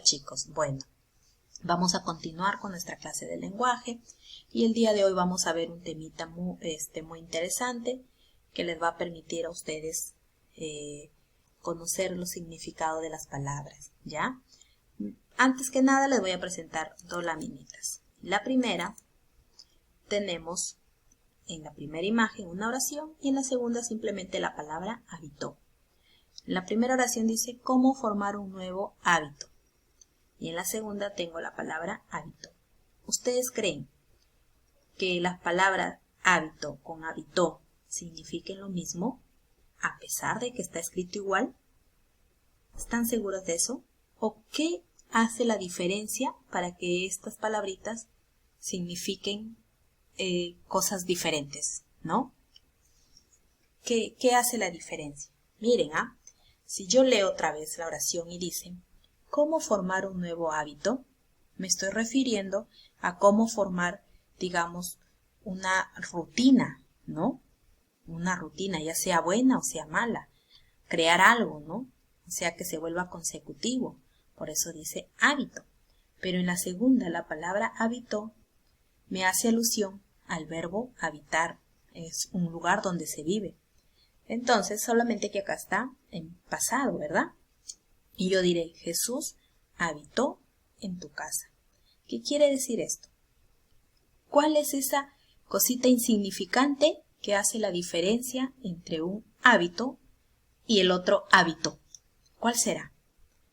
chicos, bueno, vamos a continuar con nuestra clase de lenguaje y el día de hoy vamos a ver un temita muy interesante que les va a permitir a ustedes conocer los significados de las palabras, ¿ya? Antes que nada les voy a presentar dos laminitas. La primera, tenemos en la primera imagen una oración y en la segunda simplemente la palabra habitó. En la primera oración dice cómo formar un nuevo hábito y en la segunda tengo la palabra hábito. ¿Ustedes creen que las palabras hábito con habitó signifiquen lo mismo a pesar de que está escrito igual? ¿Están seguros de eso? ¿O qué hace la diferencia para que estas palabritas signifiquen cosas diferentes, ¿no? ¿Qué hace la diferencia? Miren, si yo leo otra vez la oración y dice, ¿cómo formar un nuevo hábito? Me estoy refiriendo a cómo formar, digamos, una rutina, ¿no? Una rutina, ya sea buena o sea mala. Crear algo, ¿no? O sea, que se vuelva consecutivo. Por eso dice hábito. Pero en la segunda, la palabra habitó me hace alusión al verbo habitar. Es un lugar donde se vive. Entonces, solamente que acá está en pasado, ¿verdad? Y yo diré, Jesús habitó en tu casa. ¿Qué quiere decir esto? ¿Cuál es esa cosita insignificante que hace la diferencia entre un hábito y el otro hábito? ¿Cuál será?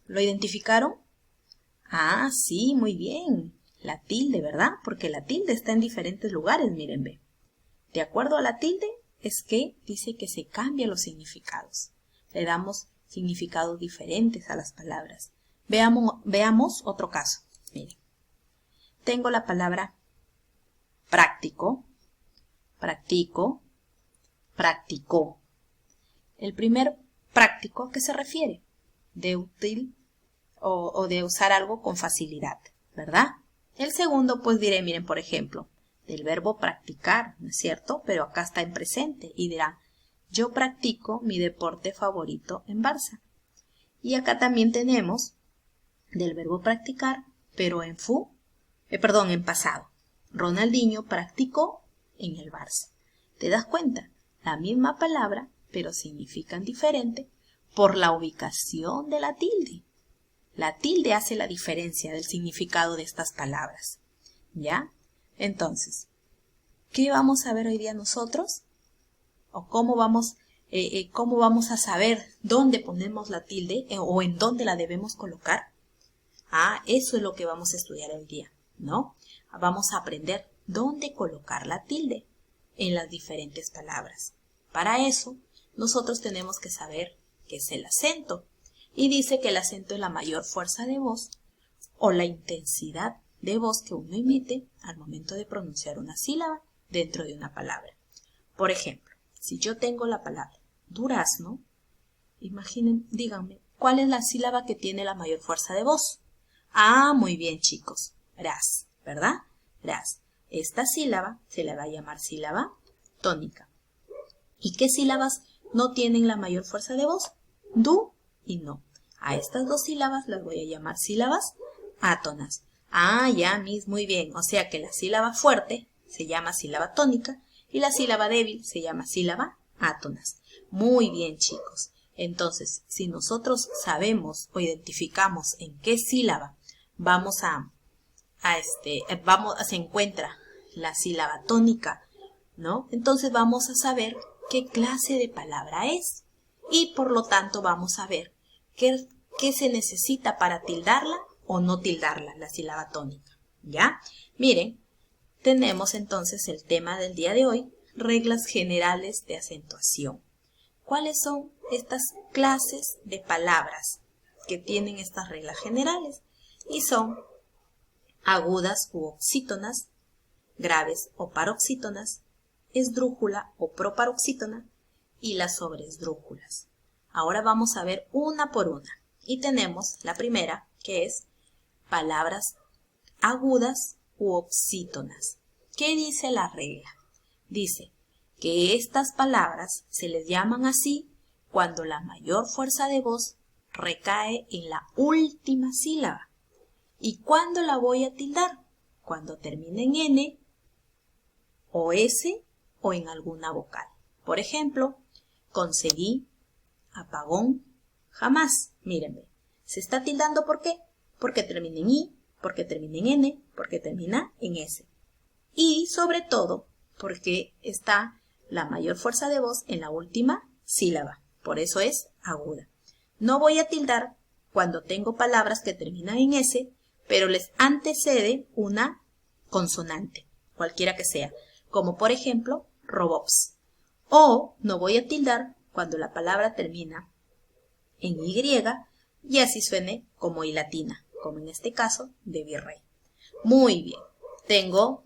¿Lo identificaron? Ah, sí, muy bien. La tilde, ¿verdad? Porque la tilde está en diferentes lugares, miren, ve. De acuerdo a la tilde, es que dice que se cambian los significados. Le damos significados diferentes a las palabras. Veamos otro caso. Miren. Tengo la palabra práctico, practico, practicó. El primer práctico, ¿a qué se refiere? De útil o de usar algo con facilidad, ¿verdad? El segundo, pues diré, miren, por ejemplo, del verbo practicar, ¿no es cierto? Pero acá está en presente y dirá, yo practico mi deporte favorito en Barça. Y acá también tenemos del verbo practicar, pero en en pasado. Ronaldinho practicó en el Barça. ¿Te das cuenta? La misma palabra, pero significan diferente por la ubicación de la tilde. La tilde hace la diferencia del significado de estas palabras, ¿ya? Entonces, ¿qué vamos a ver hoy día nosotros? ¿O cómo vamos a saber dónde ponemos la tilde o en dónde la debemos colocar? Eso es lo que vamos a estudiar hoy día, ¿no? Vamos a aprender dónde colocar la tilde en las diferentes palabras. Para eso, nosotros tenemos que saber qué es el acento. Y dice que el acento es la mayor fuerza de voz o la intensidad de voz que uno emite al momento de pronunciar una sílaba dentro de una palabra. Por ejemplo, si yo tengo la palabra durazno, imaginen, díganme, ¿cuál es la sílaba que tiene la mayor fuerza de voz? Muy bien, chicos, ras, ¿verdad? Ras. Esta sílaba se le va a llamar sílaba tónica. ¿Y qué sílabas no tienen la mayor fuerza de voz? Du y no. A estas dos sílabas las voy a llamar sílabas átonas. Ya, Miss, muy bien. O sea que la sílaba fuerte se llama sílaba tónica y la sílaba débil se llama sílaba átonas. Muy bien, chicos. Entonces, si nosotros sabemos o identificamos en qué sílaba se encuentra la sílaba tónica, ¿no? Entonces vamos a saber qué clase de palabra es y por lo tanto vamos a ver qué se necesita para tildarla o no tildarla, la sílaba tónica, ¿ya? Miren, tenemos entonces el tema del día de hoy, reglas generales de acentuación. ¿Cuáles son estas clases de palabras que tienen estas reglas generales? Y son agudas u oxítonas, graves o paroxítonas, esdrújula o proparoxítona y las sobreesdrújulas. Ahora vamos a ver una por una. Y tenemos la primera, que es palabras agudas u oxítonas. ¿Qué dice la regla? Dice que estas palabras se les llaman así cuando la mayor fuerza de voz recae en la última sílaba. ¿Y cuándo la voy a tildar? Cuando termine en N o S o en alguna vocal. Por ejemplo, conseguí, apagón, jamás. Mírenme, se está tildando ¿por qué? Porque termina en I, porque termina en N, porque termina en S. Y sobre todo, porque está la mayor fuerza de voz en la última sílaba. Por eso es aguda. No voy a tildar cuando tengo palabras que terminan en S, pero les antecede una consonante, cualquiera que sea, como por ejemplo, robots. O no voy a tildar cuando la palabra termina en Y y así suene como I latina, como en este caso de virrey. Muy bien, tengo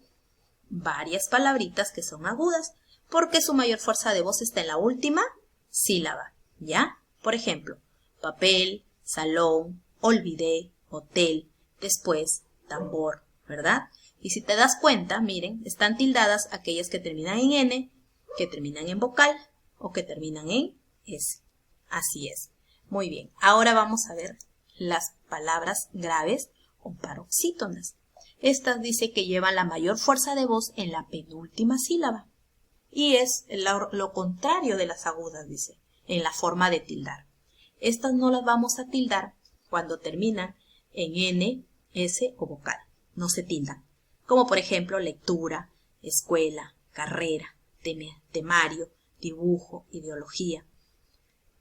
varias palabritas que son agudas porque su mayor fuerza de voz está en la última sílaba, ¿ya? Por ejemplo, papel, salón, olvidé, hotel, después, tambor, ¿verdad? Y si te das cuenta, miren, están tildadas aquellas que terminan en N, que terminan en vocal o que terminan en S. Así es. Muy bien, ahora vamos a ver las palabras graves o paroxítonas. Estas dice que llevan la mayor fuerza de voz en la penúltima sílaba. Y es lo contrario de las agudas, dice, en la forma de tildar. Estas no las vamos a tildar cuando terminan en N, S o vocal. No se tildan. Como por ejemplo lectura, escuela, carrera, temario, dibujo, ideología,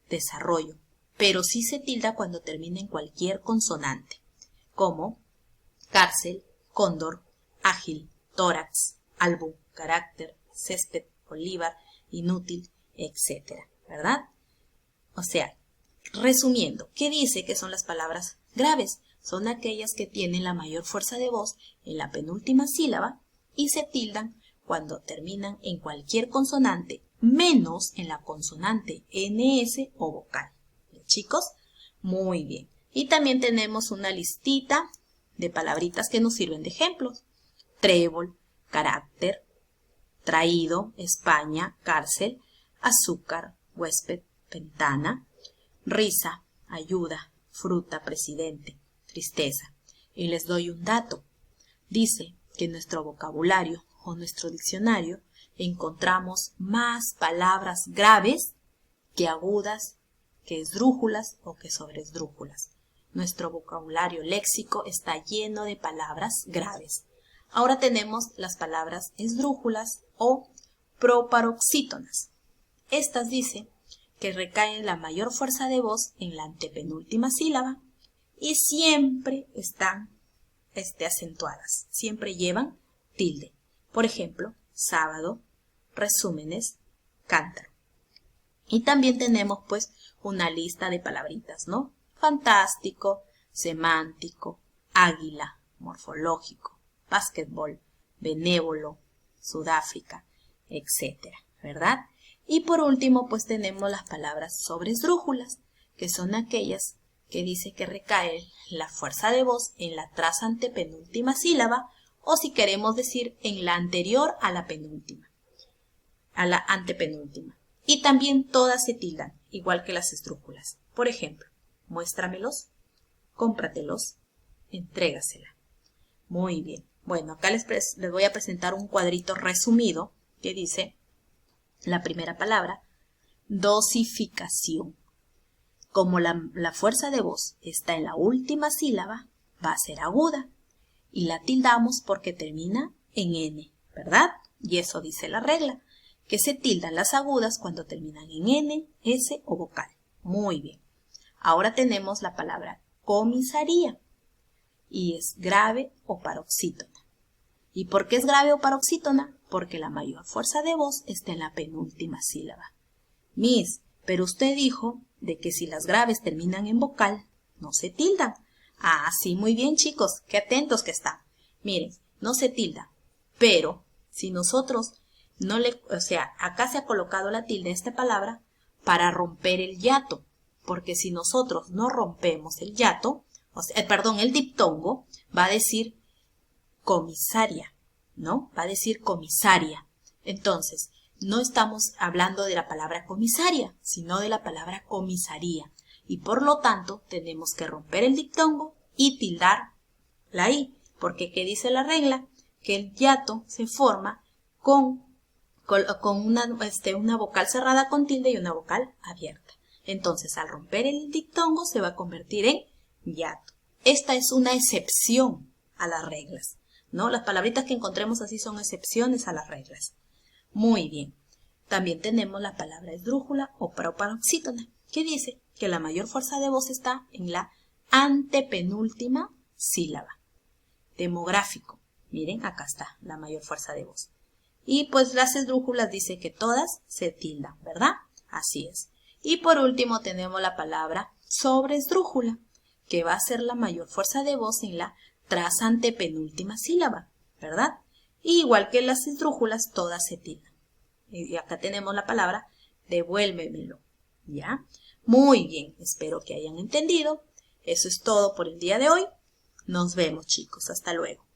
desarrollo. Pero sí se tilda cuando termina en cualquier consonante, como cárcel, cóndor, ágil, tórax, álbum, carácter, césped, bolívar, inútil, etc. ¿Verdad? O sea, resumiendo, ¿qué dice que son las palabras graves? Son aquellas que tienen la mayor fuerza de voz en la penúltima sílaba y se tildan cuando terminan en cualquier consonante, menos en la consonante NS o vocal. ¿Bien, chicos? Muy bien. Y también tenemos una listita de palabritas que nos sirven de ejemplos. Trébol, carácter, traído, España, cárcel, azúcar, huésped, ventana, risa, ayuda, fruta, presidente, tristeza. Y les doy un dato. Dice que en nuestro vocabulario o nuestro diccionario encontramos más palabras graves que agudas, que esdrújulas o que sobresdrújulas. Nuestro vocabulario léxico está lleno de palabras graves. Ahora tenemos las palabras esdrújulas o proparoxítonas. Estas dicen que recaen la mayor fuerza de voz en la antepenúltima sílaba y siempre están acentuadas, siempre llevan tilde. Por ejemplo, sábado, resúmenes, cántaro. Y también tenemos pues una lista de palabritas, ¿no? Fantástico, semántico, águila, morfológico, básquetbol, benévolo, Sudáfrica, etc. ¿Verdad? Y por último, pues tenemos las palabras sobresdrújulas, que son aquellas que dice que recae la fuerza de voz en la tras antepenúltima sílaba, o si queremos decir en la anterior a la penúltima, a la antepenúltima. Y también todas se tildan, igual que las esdrújulas. Por ejemplo, muéstramelos, cómpratelos, entrégasela. Muy bien. Bueno, acá les voy a presentar un cuadrito resumido que dice la primera palabra, dosificación. Como la fuerza de voz está en la última sílaba, va a ser aguda. Y la tildamos porque termina en N, ¿verdad? Y eso dice la regla, que se tildan las agudas cuando terminan en N, S o vocal. Muy bien. Ahora tenemos la palabra comisaría y es grave o paroxítona. ¿Y por qué es grave o paroxítona? Porque la mayor fuerza de voz está en la penúltima sílaba. Miss, pero usted dijo de que si las graves terminan en vocal, no se tildan. Ah, sí, muy bien, chicos, qué atentos que están. Miren, no se tilda, pero si nosotros no le, acá se ha colocado la tilde en esta palabra para romper el hiato, porque si nosotros no rompemos el hiato, el diptongo, va a decir comisaria, ¿no? Va a decir comisaria. Entonces, no estamos hablando de la palabra comisaria, sino de la palabra comisaría. Y por lo tanto, tenemos que romper el diptongo y tildar la I, porque ¿qué dice la regla? Que el hiato se forma con una vocal cerrada con tilde y una vocal abierta. Entonces, al romper el diptongo se va a convertir en hiato. Esta es una excepción a las reglas, ¿no? Las palabritas que encontremos así son excepciones a las reglas. Muy bien. También tenemos la palabra esdrújula o paroxítona, que dice que la mayor fuerza de voz está en la antepenúltima sílaba. Demográfico. Miren, acá está la mayor fuerza de voz. Y pues las esdrújulas dice que todas se tildan, ¿verdad? Así es. Y por último tenemos la palabra sobreesdrújula, que va a ser la mayor fuerza de voz en la tras antepenúltima sílaba, ¿verdad? Y igual que las esdrújulas, todas se tildan. Y acá tenemos la palabra devuélvemelo, ¿ya? Muy bien, espero que hayan entendido. Eso es todo por el día de hoy. Nos vemos, chicos. Hasta luego.